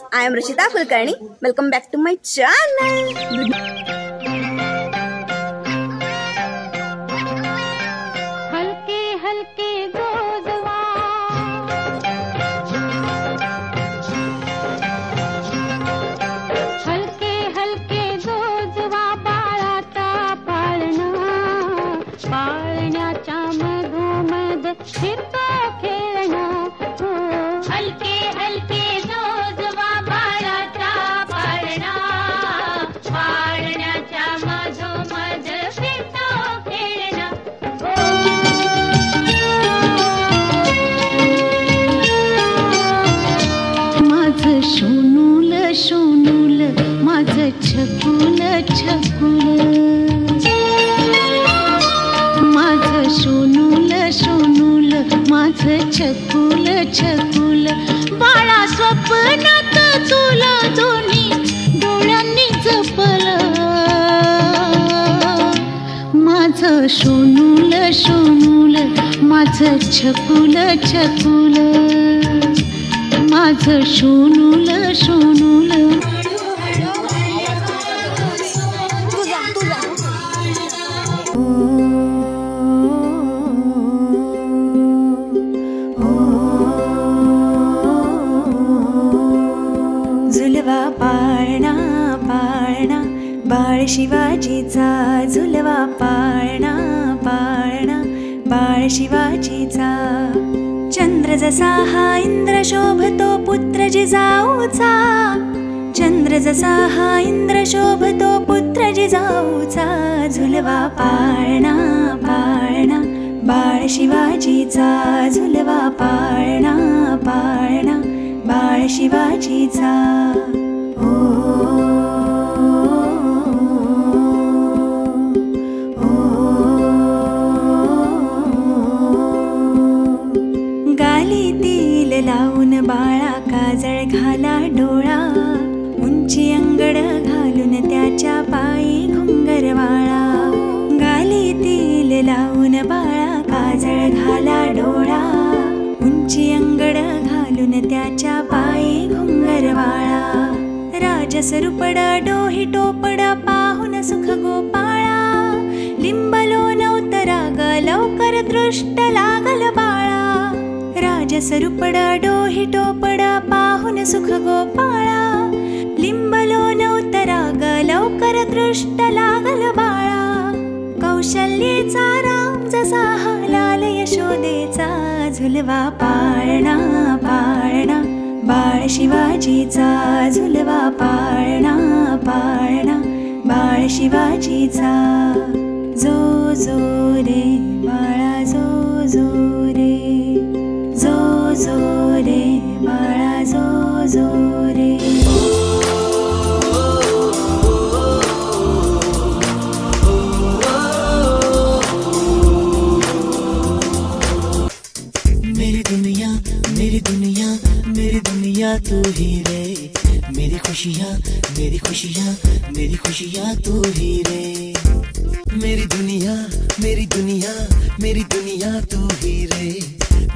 I am Rishita Kulkarni. Welcome back to my channel. हल्के हल्के गोजवा हल्के हल्के गोजवा बाळाचा पाळणा पाळण्याच्या मधोमध फिरतो खेळणा हलके हलके गोजवा बाळाचा पाळणा पाळण्याच्या मधोमध फिरतो खेळणा माझं शोनूल शोनूल माझं छकुल छकुल माझं शोनूल शोनूल माझं छकुल छकुल बाळा स्वप्नात तुला दोन्ही डोळ्यांनी जपलं माझं शोनूल शोनूल माझं छकुल छकुल माझं शोनूल शोनूल झुलवा पाळणा पाळणा बाळ शिवाजीचा झुलवा पाळणा पाळणा बाळ शिवाजीचा चंद्र जसा हा इंद्र शोभतो पुत्र जिजाऊचा चंद्र जसा हा इंद्र शोभतो पुत्र जिजाऊचा झुलवा पाळणा पाळणा बाळ शिवाजीचा झुलवा पाळणा पाळणा बाळ शिवाजीचा गालीतील लावून बाळा काजळ घाला डोळा उंची अंगड घालून त्याच्या पायी घुंगरवाळा गालीतील लावून बाळा काजळ घाला डोळा उंची अंगड घालून त्याच्या पायी घुंगरवाळा राजसरुपडा डोही टोपडा पाहून सुख गोपाळा लिंबलो नवतरा ग लवकर दृष्ट लागल बाळा राजसरुपडा डोही टोपडा पाहून सुख गोपाळा लिंबलो नवतरा ग लवकर दृष्ट लागल बाळा कौशल्येचा राम जसा हा लाल यशोदेचा झुलवा पाळणा पाळणा बाळ शिवाजीचा झुलवा पाळणा पाळणा बाळ शिवाजीचा जो जो रे बाळा जो जो रे जो जो रे बाळा जो जो रे मेरी दुनिया मेरी दुनिया मेरी दुनिया तू ही रे मेरी खुशियाँ मेरी खुशियाँ मेरी खुशियाँ तू ही रे मेरी दुनिया मेरी दुनिया मेरी दुनिया तू ही रे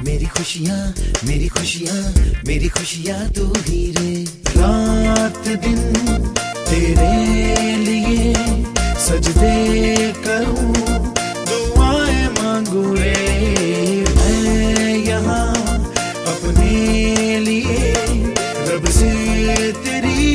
मेरी खुशियाँ मेरी खुशियाँ मेरी खुशियाँ तू ही रे रात दिन तेरे लिए सजदे करूँ दुआएं मांगू रे मैं यहाँ अपने लिए रब से तेरी